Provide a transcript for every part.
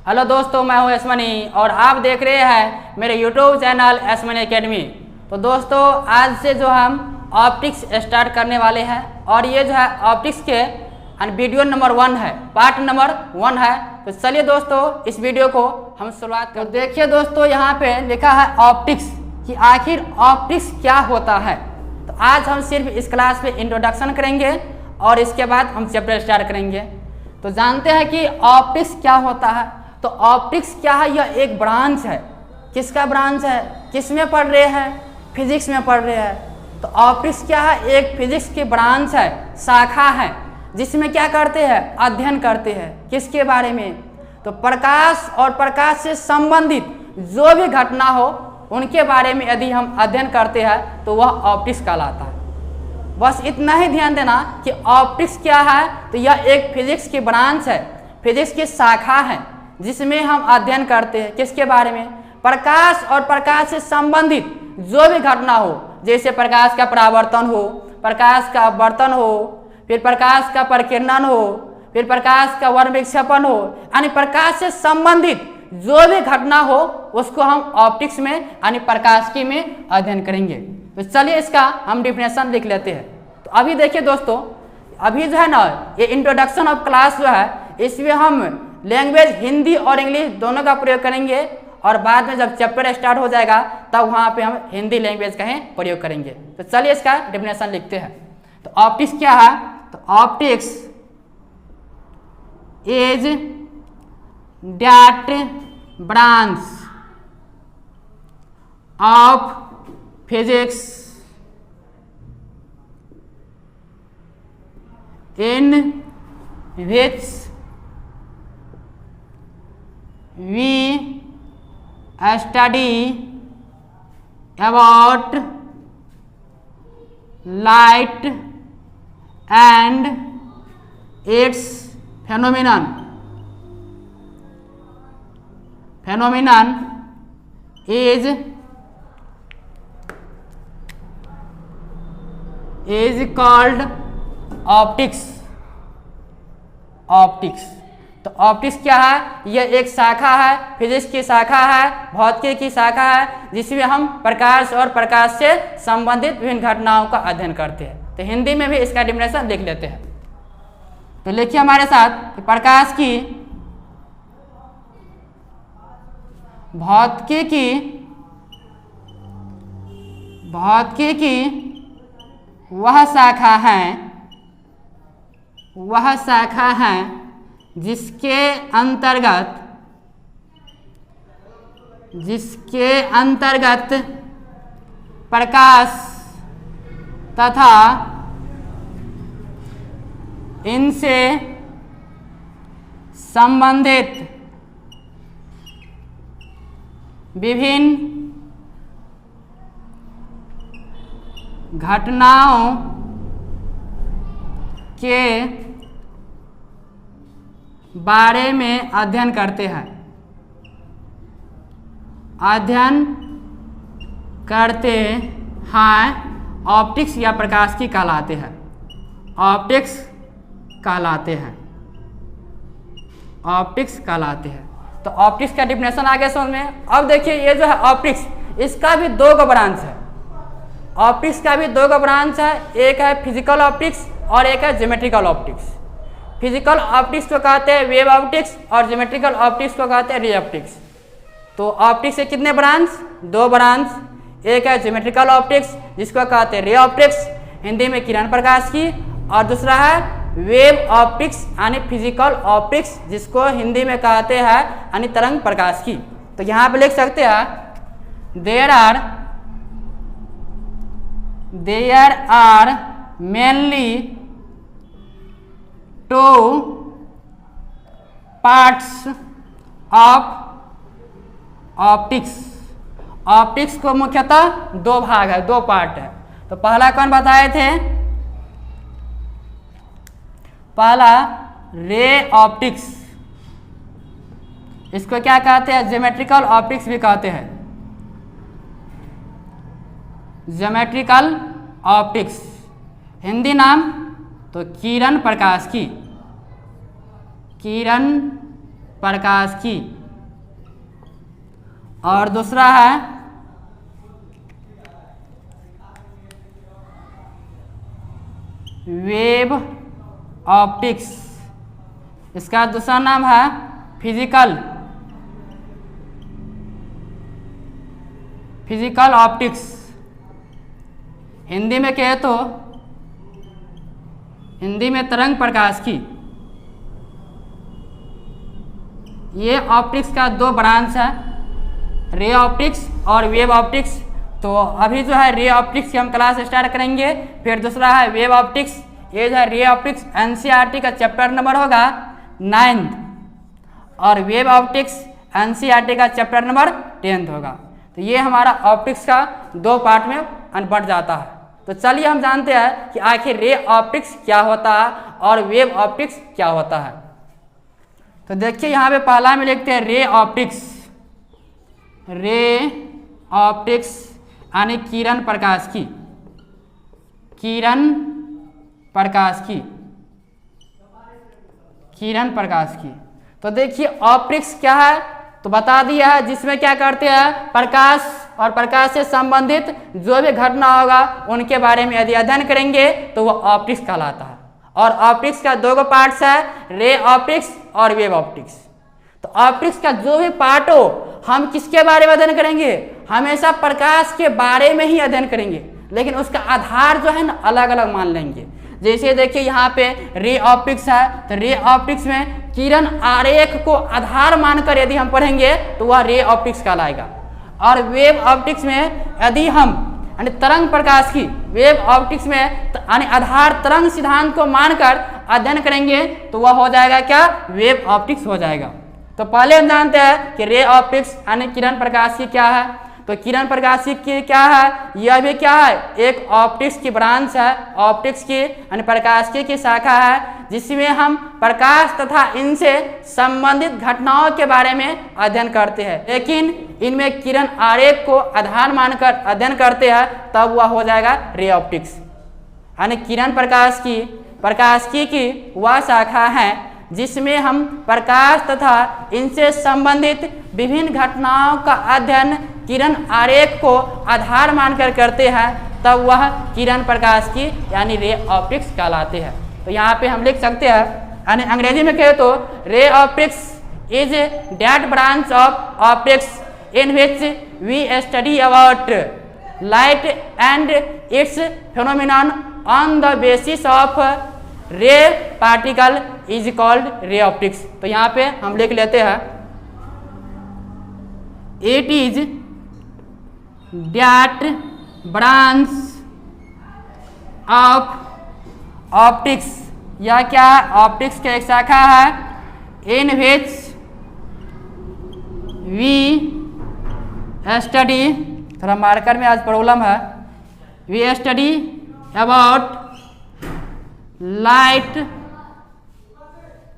Hello दोस्तों, मैं हूं एसमनी और आप देख रहे हैं मेरे यूट्यूब चैनल एसमनी एकेडमी। तो दोस्तों, आज से जो हम ऑप्टिक्स स्टार्ट करने वाले हैं और ये जो है ऑप्टिक्स के वीडियो नंबर 1 है, पार्ट नंबर 1 है। तो चलिए दोस्तों, इस वीडियो को हम शुरुआत कर। देखिए दोस्तों, यहाँ पे लिखा है ऑप्टिक्स कि आखिर ऑप्टिक्स क्या होता है। तो आज हम सिर्फ इस क्लास में इंट्रोडक्शन करेंगे और इसके बाद हम चैप्टर स्टार्ट करेंगे। तो जानते हैं कि ऑप्टिक्स क्या होता है। तो ऑप्टिक्स क्या है? यह एक ब्रांच है। किसका ब्रांच है? किस में पढ़ रहे हैं? फिजिक्स में पढ़ रहे हैं। तो ऑप्टिक्स क्या है? एक फिजिक्स की ब्रांच है, शाखा है, जिसमें क्या करते हैं? अध्ययन करते हैं। किसके बारे में? तो प्रकाश और प्रकाश से संबंधित जो भी घटना हो उनके बारे में यदि हम अध्ययन करते हैं तो वह ऑप्टिक्स कहलाता है। बस इतना ही ध्यान देना कि ऑप्टिक्स क्या है। तो यह एक फिजिक्स की ब्रांच है, फिजिक्स की शाखा है, जिसमें हम अध्ययन करते हैं। किसके बारे में? प्रकाश और प्रकाश से संबंधित जो भी घटना हो, जैसे प्रकाश का परावर्तन हो, प्रकाश का अपवर्तन हो, फिर प्रकाश का परिकिरणन हो, फिर प्रकाश का वर्णविक्षेपण हो, यानी प्रकाश से संबंधित जो भी घटना हो उसको हम ऑप्टिक्स में यानी प्रकाशिकी में अध्ययन करेंगे। तो चलिए इसका हम डिफिनेशन लिख लेते हैं। तो अभी देखिए दोस्तों, अभी जो है ना, ये इंट्रोडक्शन ऑफ क्लास जो है, इसमें हम लैंग्वेज हिंदी और इंग्लिश दोनों का प्रयोग करेंगे और बाद में जब चैप्टर स्टार्ट हो जाएगा तब वहाँ पे हम हिंदी लैंग्वेज का ही प्रयोग करेंगे। तो चलिए इसका डेफिनेशन लिखते हैं। तो ऑप्टिक्स क्या है? तो optics is that branch of physics in which we study about light and its phenomenon is called optics। तो ऑप्टिक्स क्या है? यह एक शाखा है, फिजिक्स की शाखा है, भौतिकी की शाखा है, जिसमें हम प्रकाश और प्रकाश से संबंधित विभिन्न घटनाओं का अध्ययन करते हैं। तो हिंदी में भी इसका डेफिनेशन लिख लेते हैं। तो लिखिए हमारे साथ कि प्रकाश की भौतिकी की वह शाखा है जिसके अंतर्गत प्रकाश तथा इनसे संबंधित विभिन्न घटनाओं के बारे में अध्ययन करते हैं। ऑप्टिक्स या प्रकाशिकी कहलाते हैं। ऑप्टिक्स कहलाते हैं। तो ऑप्टिक्स का डिफिनेशन आगे समझ में। अब देखिए, ये जो है ऑप्टिक्स, इसका भी दो ब्रांच है। ऑप्टिक्स का भी दो ब्रांच है, एक है फिजिकल ऑप्टिक्स और एक है ज्योमेट्रिकल ऑप्टिक्स। फिजिकल ऑप्टिक्स को कहते हैं वेव ऑप्टिक्स और ज्योमेट्रिकल ऑप्टिक्स को कहते हैं रे ऑप्टिक्स। तो ऑप्टिक्स के कितने ब्रांच? दो ब्रांच। एक है ज्योमेट्रिकल ऑप्टिक्स जिसको कहते हैं रे ऑप्टिक्स, हिंदी में किरण प्रकाश की, और दूसरा है वेव ऑप्टिक्स यानी फिजिकल ऑप्टिक्स, जिसको हिंदी में कहते हैं यानी तरंग प्रकाश की। तो यहाँ पे लिख सकते हैं there are mainly two parts of optics. Optics को मुख्यतः दो भाग है, दो पार्ट है। तो पहला कौन बताए थे? पहला रे ऑप्टिक्स, इसको क्या कहते हैं? ज्योमेट्रिकल ऑप्टिक्स भी कहते हैं। ज्योमेट्रिकल ऑप्टिक्स हिंदी नाम तो किरण प्रकाश की, किरण प्रकाश की, और दूसरा है वेव ऑप्टिक्स। इसका दूसरा नाम है फिजिकल ऑप्टिक्स। हिंदी में कहे तो हिंदी में तरंग प्रकाश की। ये ऑप्टिक्स का दो ब्रांच है, रे ऑप्टिक्स और वेव ऑप्टिक्स। तो अभी जो है रे ऑप्टिक्स की हम क्लास स्टार्ट करेंगे, फिर दूसरा है वेव ऑप्टिक्स। ये जो है रे ऑप्टिक्स एनसीईआरटी का चैप्टर नंबर होगा 9th, और वेव ऑप्टिक्स एनसीईआरटी का चैप्टर नंबर 10th होगा। तो ये हमारा ऑप्टिक्स का दो पार्ट में बंट जाता है। तो चलिए हम जानते हैं कि आखिर रे ऑप्टिक्स क्या होता है और वेव ऑप्टिक्स क्या होता है। तो देखिए यहाँ पे पहला में लिखते हैं रे ऑप्टिक्स। रे ऑप्टिक्स यानी किरण प्रकाश की, किरण प्रकाश की, किरण प्रकाश की। तो देखिए ऑप्टिक्स क्या है, तो बता दिया है, जिसमें क्या करते हैं, प्रकाश और प्रकाश से संबंधित जो भी घटना होगा उनके बारे में यदि अध्ययन करेंगे तो वो ऑप्टिक्स कहलाता है। और ऑप्टिक्स का दो पार्ट्स है, रे ऑप्टिक्स और वेव ऑप्टिक्स। तो ऑप्टिक्स का जो भी पार्ट हो हम किसके बारे में अध्ययन करेंगे, हमेशा प्रकाश के बारे में ही अध्ययन करेंगे, लेकिन उसका आधार जो है ना अलग अलग मान लेंगे। जैसे देखिए यहाँ पे रे ऑप्टिक्स है, तो रे ऑप्टिक्स में किरण आरेख को आधार मानकर यदि हम पढ़ेंगे तो वह रे ऑप्टिक्स कहलाएगा। और वेव ऑप्टिक्स में यदि हम यानी तरंग प्रकाश की, वेव ऑप्टिक्स में यानी आधार तरंग सिद्धांत को मानकर अध्ययन करेंगे तो वह हो जाएगा क्या, वेव ऑप्टिक्स हो जाएगा। तो पहले हम जानते हैं कि रे ऑप्टिक्स यानी किरण प्रकाश की क्या है। तो किरण प्रकाश की क्या है, यह भी क्या है, एक ऑप्टिक्स की ब्रांच है, ऑप्टिक्स की यानी प्रकाशिकी की शाखा है, जिसमें हम प्रकाश तथा इनसे संबंधित घटनाओं के बारे में अध्ययन करते हैं। लेकिन इनमें किरण आरेख को आधार मानकर अध्ययन करते हैं, तब वह हो जाएगा रे ऑप्टिक्स। यानी किरण प्रकाशिकी की वह शाखा है जिसमें हम प्रकाश तथा इनसे संबंधित विभिन्न घटनाओं का अध्ययन किरण आरेख को आधार मानकर करते हैं, तब वह किरण प्रकाश की यानी रे ऑप्टिक्स कहलाते हैं। तो यहाँ पे हम लिख सकते हैं, यानी अंग्रेजी में कहे तो ray optics is that branch of optics in which we study about light and its phenomenon on the basis of ray particle is called ray optics. तो यहाँ पे हम लिख लेते हैं, it is that branch of optics, यह क्या है, ऑप्टिक्स की एक शाखा है, इन विच वी स्टडी, थोड़ा मार्कर में आज प्रॉब्लम है, we study about light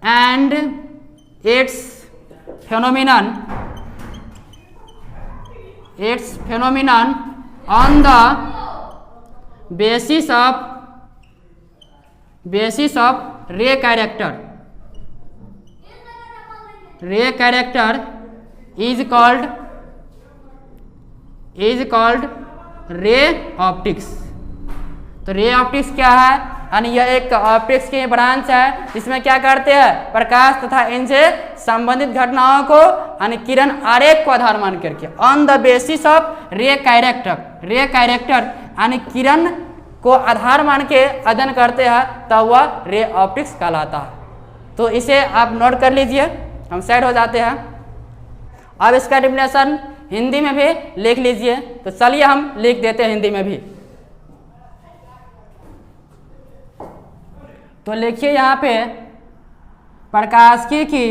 and its phenomenon on the basis of रे character is called ray optics. तो रे ऑप्टिक्स क्या है, यानी यह एक ऑप्टिक्स की ब्रांच है जिसमें क्या करते हैं, प्रकाश तथा इनसे संबंधित घटनाओं को यानी किरण आरेख को आधार मान करके ऑन द बेसिस ऑफ रे कैरेक्टर यानी किरण को आधार मान के अध्ययन करते हैं, तब वह रे ऑप्टिक्स कहलाता है। तो इसे आप नोट कर लीजिए, हम साइड हो जाते हैं। अब इसका डेफिनेशन हिंदी में भी लिख लीजिए। तो चलिए हम लिख देते हैं हिंदी में भी। तो लिखिए यहाँ पे प्रकाशिकी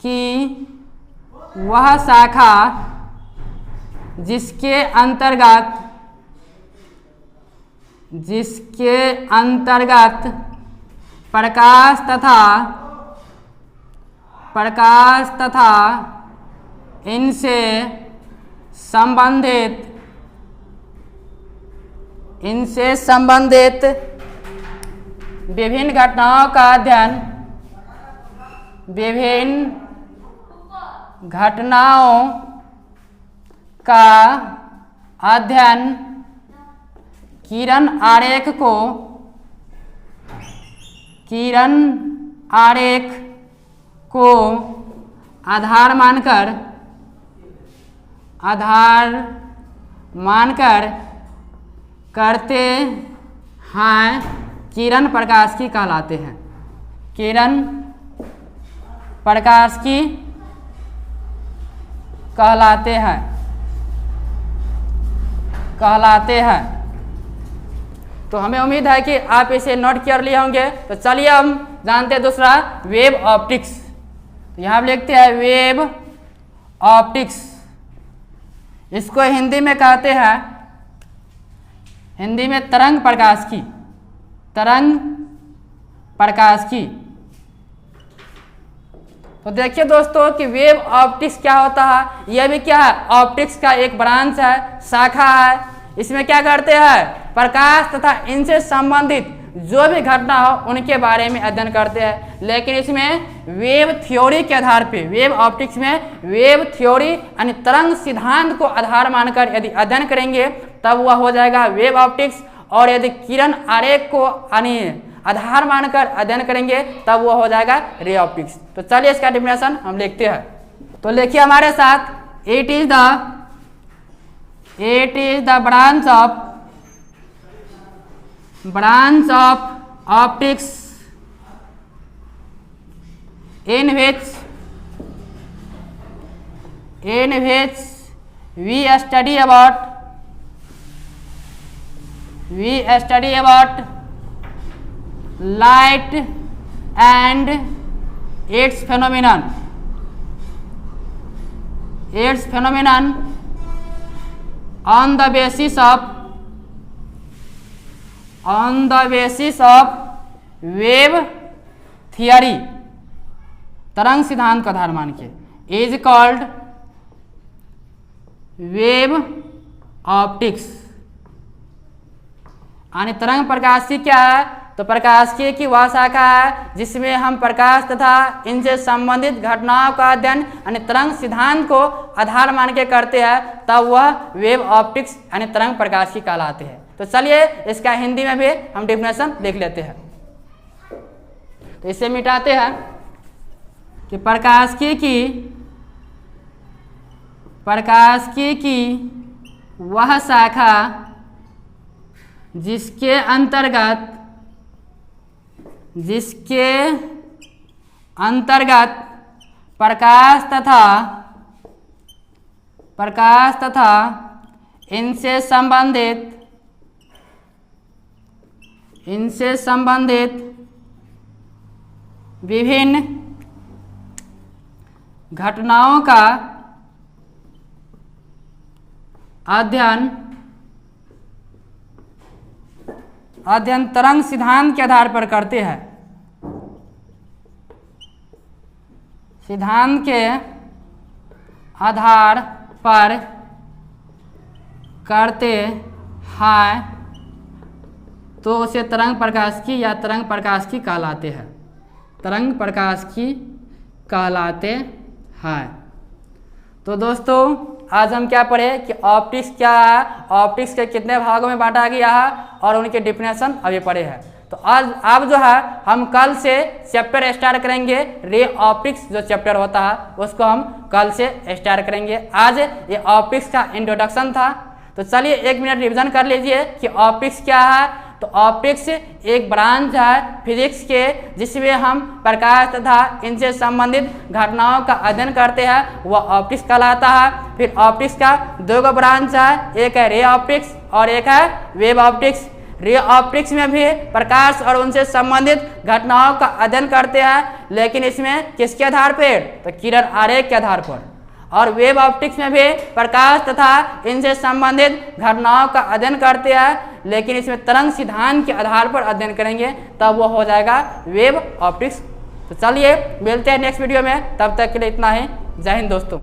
की वह शाखा जिसके अंतर्गत प्रकाश तथा इनसे संबंधित विभिन्न घटनाओं का अध्ययन, विभिन्न घटनाओं का अध्ययन किरण आरेख को आधार मानकर करते हैं किरण प्रकाशिकी कहलाते हैं। किरण प्रकाशिकी कहलाते हैं। तो हमें उम्मीद है कि आप इसे नोट कर लिए होंगे। तो चलिए हम जानते हैं दूसरा वेव ऑप्टिक्स। तो यहाँ लिखते हैं वेव ऑप्टिक्स। इसको हिंदी में कहते हैं, हिंदी में तरंग प्रकाशिकी। तो देखिए दोस्तों कि वेव ऑप्टिक्स क्या होता है। यह भी क्या है, ऑप्टिक्स का एक ब्रांच है, शाखा है। इसमें क्या करते हैं, प्रकाश तथा इनसे संबंधित जो भी घटना हो उनके बारे में अध्ययन करते हैं। लेकिन इसमें वेव थ्योरी के आधार पे, वेव ऑप्टिक्स में वेव थ्योरी यानी तरंग सिद्धांत को आधार मानकर यदि अध्ययन करेंगे तब वह हो जाएगा वेव ऑप्टिक्स। और यदि किरण आरेख को यानी आधार मानकर अध्ययन करेंगे तब वो हो जाएगा रे ऑप्टिक्स। तो चलिए इसका डेफिनेशन हम लिखते हैं। तो लिखिए हमारे साथ, it is the branch of optics in which we study about light and its phenomenon on the basis of wave theory, तरंग सिद्धांत का आधार मान के, इज कॉल्ड वेव ऑप्टिक्स। यानी तरंग प्रकाशिकी क्या है, तो प्रकाशिकी की वह शाखा है जिसमें हम प्रकाश तथा इनसे संबंधित घटनाओं का अध्ययन यानी तरंग सिद्धांत को आधार मान के करते हैं, तब वह वेव ऑप्टिक्स यानी तरंग प्रकाशिकी कहलाते हैं। तो चलिए इसका हिंदी में भी हम डेफिनेशन लिख लेते हैं। तो इसे मिटाते हैं कि प्रकाशिकी की वह शाखा जिसके अंतर्गत प्रकाश तथा इनसे संबंधित विभिन्न घटनाओं का अध्ययन तरंग सिद्धांत के आधार पर करते हैं। सिद्धांत के आधार पर करते हैं तो उसे तरंग प्रकाशिकी या तरंग प्रकाशिकी कहलाते हैं। तरंग प्रकाशिकी कहलाते हैं। तो दोस्तों आज हम क्या पढ़े कि ऑप्टिक्स क्या है, ऑप्टिक्स के कितने भागों में बांटा गया है और उनके डेफिनेशन अभी पढ़े हैं। तो आज आप जो है हम कल से चैप्टर स्टार्ट करेंगे। रे ऑप्टिक्स जो चैप्टर होता है उसको हम कल से स्टार्ट करेंगे। आज ये ऑप्टिक्स का इंट्रोडक्शन था। तो चलिए 1 मिनट रिवीजन कर लीजिए कि ऑप्टिक्स क्या है। तो ऑप्टिक्स एक ब्रांच है फिजिक्स के जिसमें हम प्रकाश तथा इनसे संबंधित घटनाओं का अध्ययन करते हैं, वह ऑप्टिक्स कहलाता है। फिर ऑप्टिक्स का 2 ब्रांच है, एक है रे ऑप्टिक्स और एक है वेव ऑप्टिक्स। रे ऑप्टिक्स में भी प्रकाश और उनसे संबंधित घटनाओं का अध्ययन करते हैं, लेकिन इसमें किसके आधार पर, तो किरण आरेख के आधार पर। और वेव ऑप्टिक्स में भी प्रकाश तथा इनसे संबंधित घटनाओं का अध्ययन करते हैं, लेकिन इसमें तरंग सिद्धांत के आधार पर अध्ययन करेंगे, तब वो हो जाएगा वेव ऑप्टिक्स। तो चलिए मिलते हैं नेक्स्ट वीडियो में, तब तक के लिए इतना ही। जय हिंद दोस्तों।